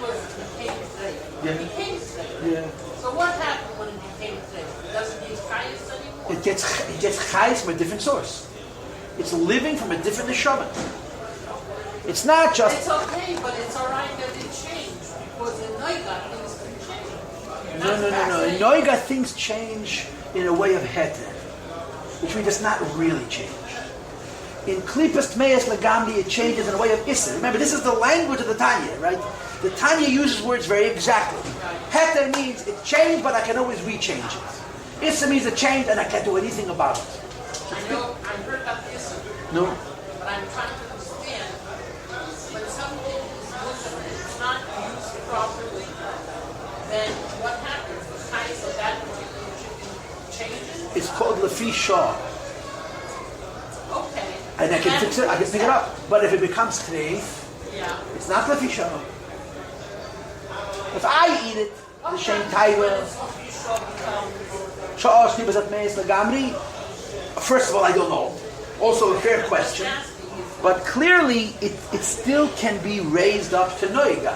became Treif. Yeah. It became Treif. Yeah. So what happened when it became Treif? It doesn't use Kayas anymore? It gets chayes from a different source. It's living from a different neshama. It's not just... It's okay, but it's alright that it changed, because in Noiga things can change. No. In Noiga, things change in a way of heter, which means it's not really changed. In Klipas Tmeis Lagamdi, it changes in a way of Issa. Remember, this is the language of the Tanya, right? The Tanya uses words very exactly. Heter means it changed, but I can always rechange it. Issa means it changed, and I can't do anything about it. I know, I heard about this, No. but I'm trying to understand, when something is Muslim and it's not used properly, then what happens? The size of that particular chicken changes? It's called Lefi Shah. Okay. And I can fix it, I can pick it up. But if it becomes treif, Yeah. it's not Lefi Shah. If I eat it, the same taiwa, Shah Shniba Zat Meis Lagamri, first of all, I don't know. Also a fair question. But clearly, it still can be raised up to Noiga.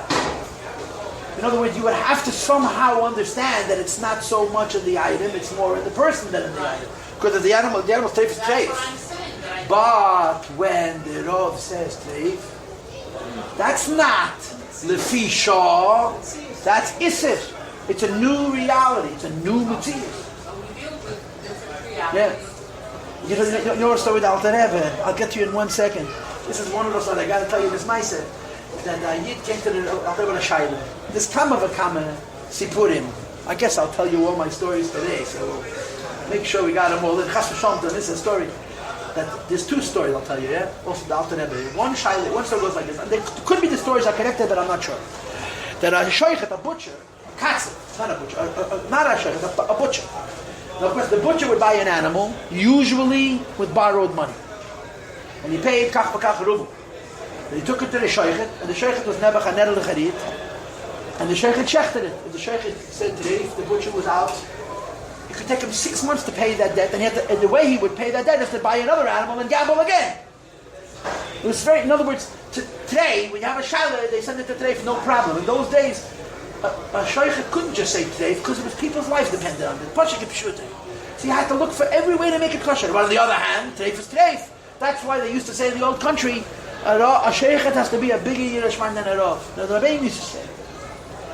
In other words, you would have to somehow understand that it's not so much in the item, it's more in the person than in the item. Because if the animal's treif is That's what treif. I'm saying. That But when the Rav says treif, that's not Lefi Shah, that's Isser. It's a new reality, it's a new material. so we deal with different Yeah. realities. You know a story with Alter Rebbe? I'll get to you in 1 second. This is one of those stories, I got to tell you this myself. That Yid came to the Alter Rebbe Shaila. This Kama Sipurim. I guess I'll tell you all my stories today, so make sure we got them all. Chas v'shalom, this is a story. That there's 2 stories I'll tell you, yeah? Also the Alter Rebbe. One story goes like this. And there could be the stories are connected, but I'm not sure. That a shoichet, a butcher, katzer, not a butcher, not a shoichet, a butcher. Now, of course, the butcher would buy an animal, usually with borrowed money. And he paid kach v'kach ruvu. And he took it to the shoichet, and the shoichet was nebach haner lecharit, and the shoichet shechted it. And the shoichet said today, if the butcher was out, it could take him 6 months to pay that debt, and, and the way he would pay that debt is to buy another animal and gamble again. It was very, in other words, today, when you have a shaila, they send it to today for no problem. In those days, a shoichet couldn't just say today because it was people's lives depended on it. So you had to look for every way to make it kosher. But on the other hand, today is today. That's why they used to say in the old country, a shoichet has to be a bigger Yereshman than a Rav. The Rabbi used to say.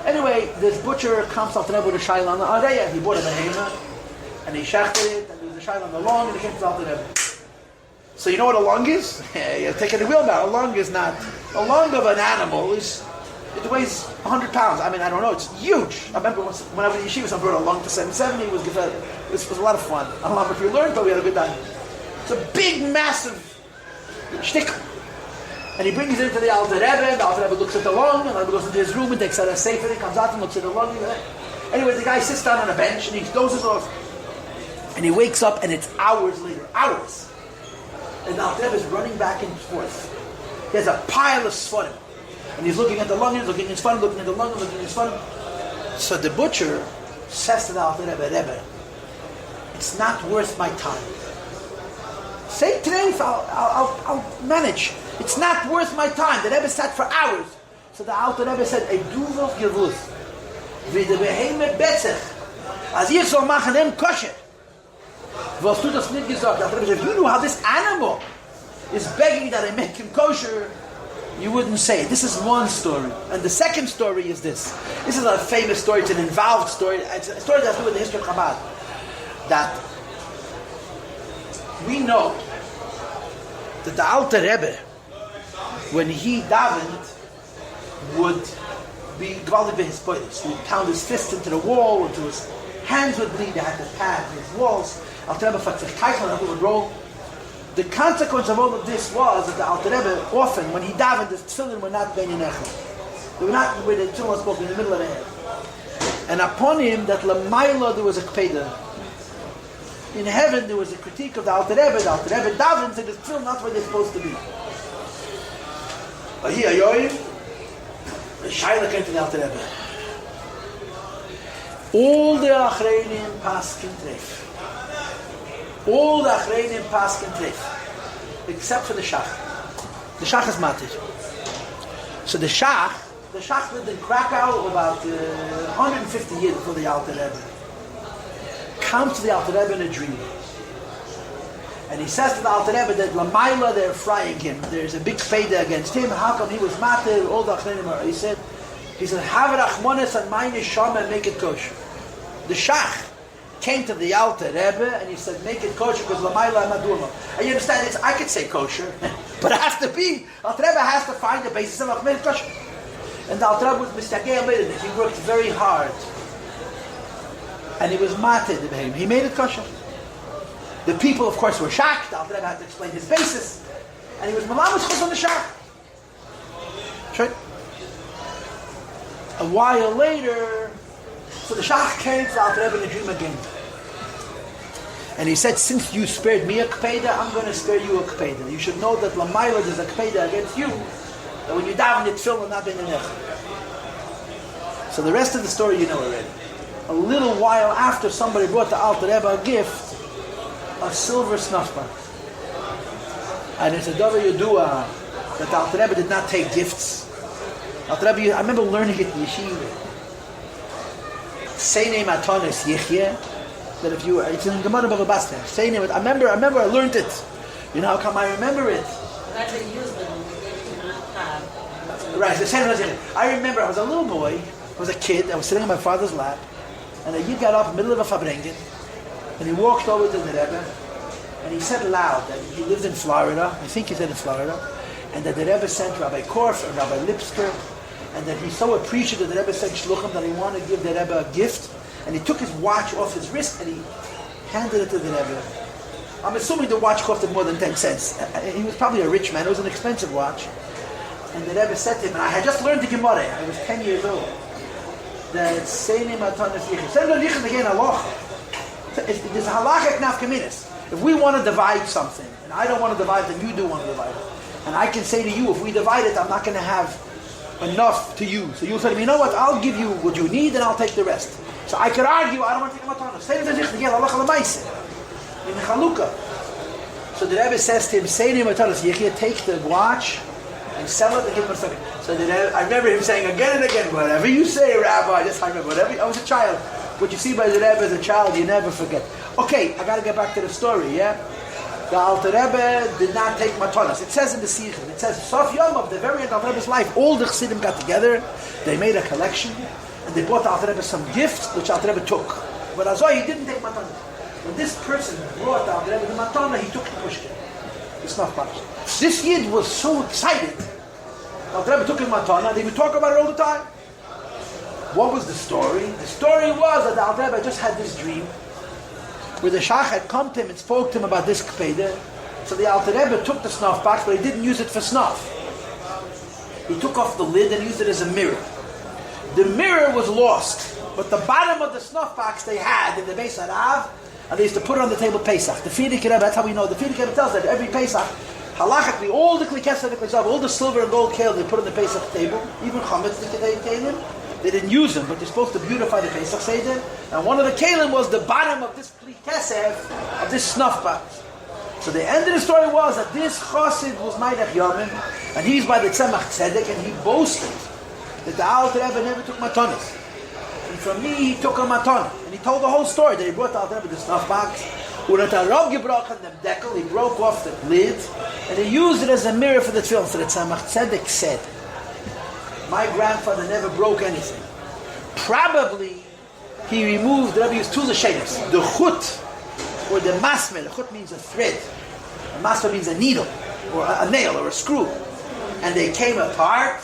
Anyway, this butcher comes off the Rebbe with a shaila on the Areya. He bought a behema, and he shechted it, and there was a shaila on the long, and he came to the Rebbe. So you know what a lung is? You're taking a wheelbarrow. A lung is not. A lung of an animal is, it weighs 100 pounds. I mean, I don't know. It's huge. I remember once, when I was in yeshiva, I brought a lung to 770. It was a lot of fun. I don't know if you learned, but we had a good time. It's a big, massive shtick. And he brings it into the Alter Rebbe, and the Alter Rebbe looks at the lung, and the Rebbe goes into his room and takes out a sefer, and comes out and looks at the lung. Anyway, the guy sits down on a bench, and he dozes off. And he wakes up, and it's hours later. Hours. And the Alter Rebbe is running back and forth. He has a pile of sforim. And he's looking at the lung, he's looking at his sforim, looking at the lung, looking at his sforim. So the butcher says to the Alter Rebbe, Rebbe, it's not worth my time. Say today, I'll manage. It's not worth my time. The Rebbe sat for hours. So the Alter Rebbe said, Eduvov Yevuz, V'de Beheme Betzech, as ihr soll machen dem kosher. Was du das nicht gesagt? The Alter Rebbe said, if you knew how this animal is begging that I make him kosher, you wouldn't say it. This is one story. And the second story is this. This is a famous story. It's an involved story. It's a story that has to do with the history of Chabad. That we know that the Alter Rebbe, when he davened, would be gewaltig with his spoilers. He would pound his fist into the wall, until his hands would bleed. They had to pad his walls. Alter Rebbe would roll. The consequence of all of this was that the Alter Rebbe, often, when he davened, the tefillin were not bein yinechel. They were not where the tefillin was spoken, in the middle of the head. And upon him, that Lamaila, there was a kpeda. In heaven, there was a critique of the Alter Rebbe. The Alter Rebbe davens, and it's still not where they're supposed to be. Ahi ayoyim, the Shaila came to the Alter Rebbe. All the Achreinim paskin treif. All the Achreinim paskin treif, except for the Shach. The Shach is matir. So the Shach lived in Krakow about 150 years before the Alter Rebbe. Comes to the Alter Rebbe in a dream. And he says to the Alter Rebbe that Lamaila, they're frying him. There's a big feder against him. How come he was matir? All the achlenim are. He said, have rachmanis on my neshama and make it kosher. The Shach came to the Alter Rebbe and he said, make it kosher because Lamaila I'm not doing it. And you understand, I could say kosher, but it has to be, Alter Rebbe has to find the basis of Achmed kosher. And the Alter Rebbe was mistageh made it. He worked very hard. And he was matir to him. He made it kosher. The people, of course, were shocked. The Alter Rebbe had to explain his basis. And he was malamas chutz on the Shach. Right? A while later, so the Shach came to the Alter Rebbe in a dream again. And he said, since you spared me a kpeda, I'm going to spare you a kpeda. You should know that Lamaila is a kpeda against you. That when you daven, it's filled and not in the nech. So the rest of the story you know already. A little while after, somebody brought the Alter Rebbe a gift, a silver snuff box. And it's a davar yudua that the Alter Rebbe did not take gifts. Alter Rebbe, I remember learning it in yeshiva. Seinei matanis yichye. That if you, it's in Gemara Bava Basra. Seinei, I remember I learned it. You know how come I remember it? Right, the same. I remember I was a little boy, I was a kid, I was sitting on my father's lap, and a yid got up in the middle of a fabrengen, and he walked over to the Rebbe, and he said loud that he lived in Florida, I think he said in Florida, and that the Rebbe sent Rabbi Korf and Rabbi Lipsker, and that he so appreciated the Rebbe said shluchim that he wanted to give the Rebbe a gift, and he took his watch off his wrist and he handed it to the Rebbe. I'm assuming the watch costed more than 10 cents. He was probably a rich man, it was an expensive watch. And the Rebbe said to him, and I had just learned the Gemara, I was 10 years old, that Seinei matanis yichud. Seinei yichud again halacha. There's a halachic nafkaminas. If we want to divide something, and I don't want to divide, then you do want to divide it. And I can say to you, if we divide it, I'm not going to have enough to you. So you'll say to me, you know what, I'll give you what you need and I'll take the rest. So I could argue, I don't want to take a matanis. Seinei yichud again halacha l'maaseh. In Chalukah. So the Rebbe says to him, Seinei matanis yichud, take the watch and sell it and give him a second. So I remember him saying again and again, whatever you say, Rabbi, I remember, whatever. I was a child. What you see by the Rebbe as a child, you never forget. Okay, I got to get back to the story, yeah? The Alter Rebbe did not take matanas. It says in the Sichos, it says, Sof Yom, of the very end of Alter Rebbe's life, all the Chassidim got together, they made a collection, and they brought Alter Rebbe some gifts, which Alter Rebbe took. But Azoi, he didn't take matanas. When this person brought Alter Rebbe the matana, he took the pushkin, the snuff box. This Yid was so excited. Alter Rebbe took his matana, and he would talk about it all the time. What was the story? The story was that the Alter Rebbe just had this dream, where the Shach had come to him and spoke to him about this kpeder. So the Alter Rebbe took the snuff box, but he didn't use it for snuff. He took off the lid and used it as a mirror. The mirror was lost, but the bottom of the snuff box they had in the Beis Harav, and they used to put it on the table Pesach. The Frierdiker Rebbe, that's how we know. The Frierdiker Rebbe tells that every Pesach, halachically, all the klikesa, all the silver and gold kale they put on the Pesach table, even chametz they didn't use them, but they're supposed to beautify the Pesach Seder. And one of the kalim was the bottom of this klikesef, of this snuff box. So the end of the story was that this chassid was Meidach Yamin, and he's by the Tzemach Tzedek, and he boasted that the Alter Rebbe never took matanis. And from me, he took a matana. And he told the whole story that he brought the Alter Rebbe the snuff box. He broke off the lid, and he used it as a mirror for the tefillin. So the Tzemach Tzedek said, my grandfather never broke anything. Probably he removed, the Rebbe used two lashenis, the chut, or the masmer. The chut means a thread. The masmer means a needle, or a nail, or a screw. And they came apart,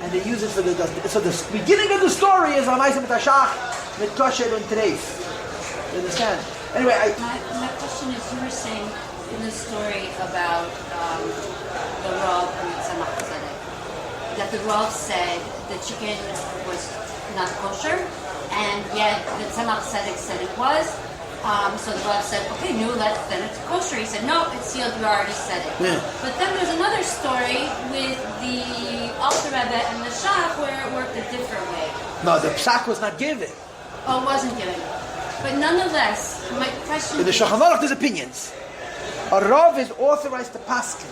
and they used it for the... So the beginning of the story is Amaisem Tashach, Mitkosher and Treif. You understand? Anyway, my question is, you were saying in the story about the Rav and the Tzemach Tzedek, that the Rav said the chicken was not kosher, and yet the Tzemach Tzedek said it was. So the Rav said, okay, then it's kosher. He said, no, it's sealed, you already said it. Yeah. But then there's another story with the Alter Rebbe and the Shach where it worked a different way. no, the psak was not given. Oh, it wasn't given. But nonetheless, my question In the is... Shulchan Aruch, there's opinions. A Rav is authorized to paskin.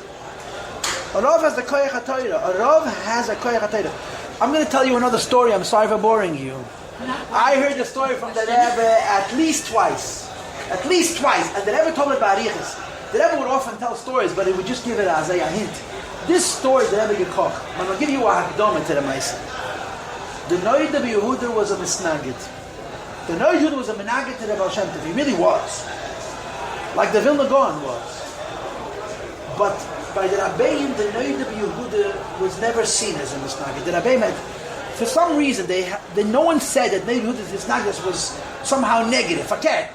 A Rav has the koyach HaTorah. A Rav has a koyach HaTorah. I'm going to tell you another story. I'm sorry for boring you. I heard the story from the Rebbe at least twice. At least twice. And the Rebbe told me about Arichas. The Rebbe would often tell stories, but he would just give it as a hint. This story, the Rebbe Gekoch, I'm going to give you a hakdama to the Maisa. The Noid of Yehuda was a misnagid. The Noid Yehuda was a menagid to the Baal Shem Tov. He really was. Like the Vilna Gaon was. But by the Rabbeim, the Noid of Yehuda was never seen as a misnagid. The Rabbeim had, for some reason, no one said that Noid Yehuda's misnagid was somehow negative. Okay.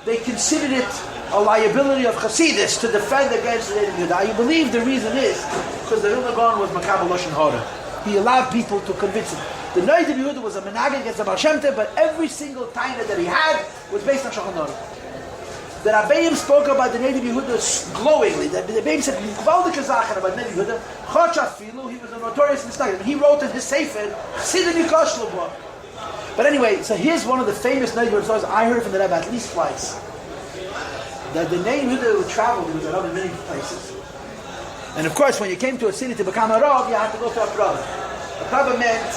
They considered it a liability of Chassidus to defend against the Noid of Yehuda. I believe the reason is because the Vilna Gaon was Makabel Lashon Hara. He allowed people to convince him. The Noid of Yehuda was a menagid against the Baal Shem Tov, but every single taina that he had was based on Shulchan Aruch. The Rabbeim spoke about the Noid of Yehuda glowingly. The Rabbeim said, "Gvaldik Zachen about Noid of Yehuda. Chochafilu, he was a notorious misnagid. He wrote in his sefer, Chassidus Nikosh Lebo." But anyway, so here's one of the famous Noid of Yehuda stories. I heard it from the Rebbe at least twice. That the Noid of Yehuda would travel. He was a Rav in many places. And of course, when you came to a city to become a Rav, you had to go to a Prava. A Prava meant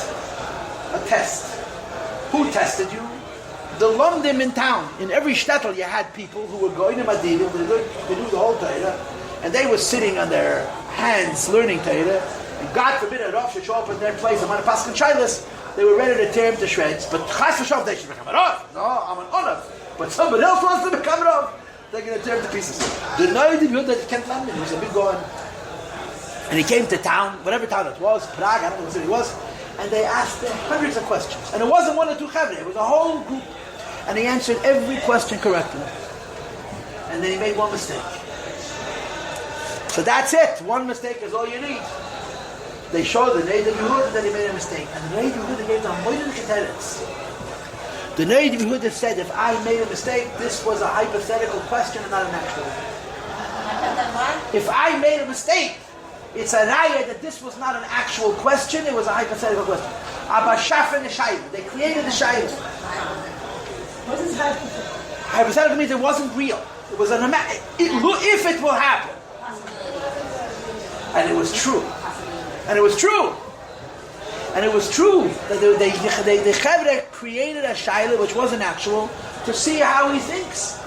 a test. Who tested you? The Lomdim in town. In every shtetl you had people who were going to Madinah, they knew the whole Torah, and they were sitting on their hands learning Torah, and God forbid a Rav should show up in their place, and when a Paskin Shilas, they were ready to tear him to shreds, but Chas v'Shalom, they should become a Rav. No, I'm an Onav. But somebody else wants to become a Rav. They're going to tear him to pieces. The Noid of Yehuda Kent London was a big going. And he came to town, whatever town it was, Prague, I don't know what city it was, and they asked him hundreds of questions. And it wasn't one or two chavre, it was a whole group. And he answered every question correctly. And then he made one mistake. So that's it. One mistake is all you need. They showed the Noid of Yehuda that he made a mistake. And the Noid of Yehuda gave them more than keteretz. The Noid of Yehuda said, if I made a mistake, this was a hypothetical question and not an actual one. If I made a mistake, it's a raya that this was not an actual question, it was a hypothetical question. Abba Shafen Shayla. They created the Shayla. What is hypothetical? Hypothetical means it wasn't real. It was an if it will happen. And it was true. And it was true. And it was true that the Chevre created a Shayla which wasn't actual to see how he thinks.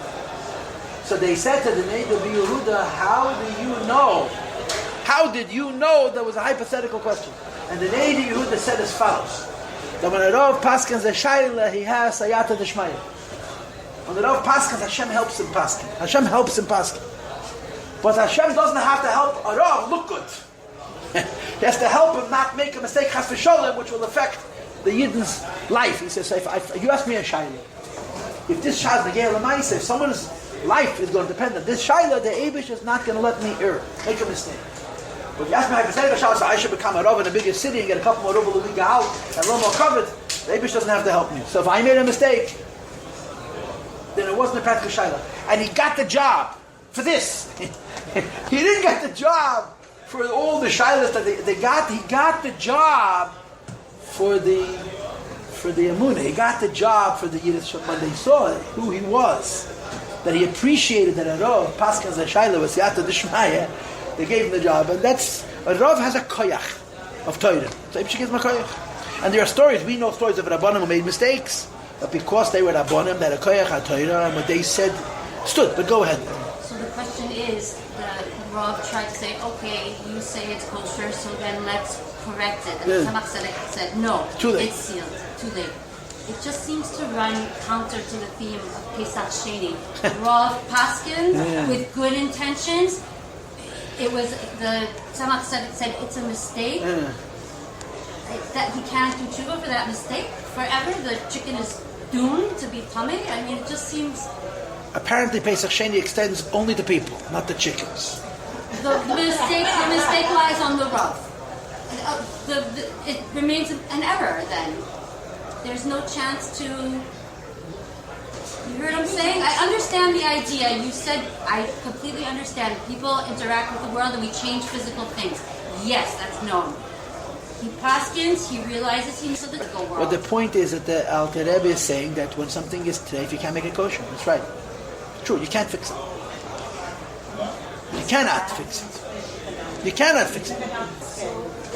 So they said to the Noid of Yehuda, how do you know? How did you know there was a hypothetical question? And the Noid of Yehuda said as follows: that when a Rav paskins a Shayla, he has Sayata Deshmaya. When the Rav paskins, Hashem helps him paskin. Hashem helps him paskin. But Hashem doesn't have to help a Rav look good. He has to help him not make a mistake, chas v'sholem, which will affect the Yidden's life. He says, if you ask me a Shayla, if this Shayla, if someone's life is going to depend on this Shayla, the Eibush is not going to let me make a mistake. But if you ask me hypothetical Shayla, so I should become a Rav in a bigger city and get a couple more ruble a week out and a little more covered, the Eibush doesn't have to help me. So if I made a mistake, then it wasn't a practical Shayla. And he got the job for this. He didn't get the job for all the Shaylas that they got. He got the job for the Emunah. He got the job for the Yiddish. When they saw who he was, that he appreciated that a Rav, Pascal Shayla was Yata Dishmaya, they gave him the job. And that's, a Rav has a koyach of Torah. So if she gives him a koyach. And there are stories, we know stories of Rabbanim who made mistakes, but because they were Rabbanim, they had a koyach of Torah, and what they said stood. But go ahead. So the question is, the Rav tried to say, okay, you say it's kosher, so then let's correct it. And the Tzemach said, no, Too late. It's sealed. Too late. It just seems to run counter to the theme of Pesach Sheni. Rav Paskin, with good intentions, it was, the Tzemach said it's a mistake. That he can't do tshuva for that mistake forever. The chicken is doomed to be tummy. I mean, it just seems... Apparently Pesach Sheni extends only to people, not the chickens. The mistake lies on the Rav. It remains an error then. There's no chance to... You heard what I'm saying? I understand the idea. You said, I completely understand. People interact with the world and we change physical things. Yes, that's known. He paskins, he realizes he needs the physical world. But the point is that the Alter Rebbe is saying that when something is treif, you can't make it kosher. That's right. True, you can't fix it. You cannot fix it. You cannot fix it. So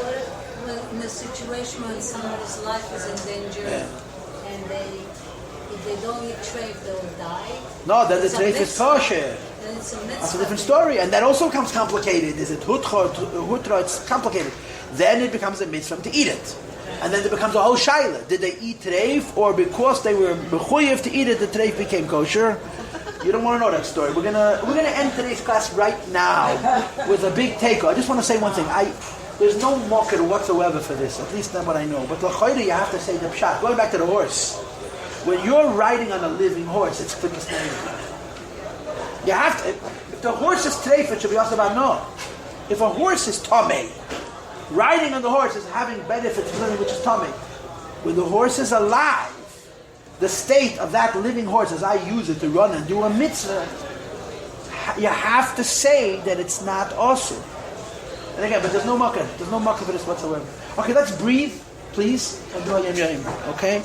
what if, in a situation when somebody's life is in danger and if they don't eat treif, they'll die? No, then the It's a treif is mitzvah. kosher. Then it's a mitzvah. That's a different story, and that also becomes complicated. Is it hutra? It's complicated. Then it becomes a mitzvah to eat it, and then it becomes a whole shaila. Did they eat treif, or because they were mechuyev to eat it, the treif became kosher? You don't want to know that story. We're gonna end today's class right now with a big takeoff. I just want to say one thing. There's no market whatsoever for this, at least not what I know. But l'chayda, you have to say the pshat. Going back to the horse, when you're riding on a living horse, it's klipas neighbor. You have to. If the horse is treif, it should be also about no. If a horse is tamei, riding on the horse is having benefits, which is tamei. When the horse is alive, the state of that living horse, as I use it to run and do a mitzvah, you have to say that it's not awesome. And again, but there's no makkah. There's no makkah for this whatsoever. Okay, let's breathe, please, and do a yom yom. Okay?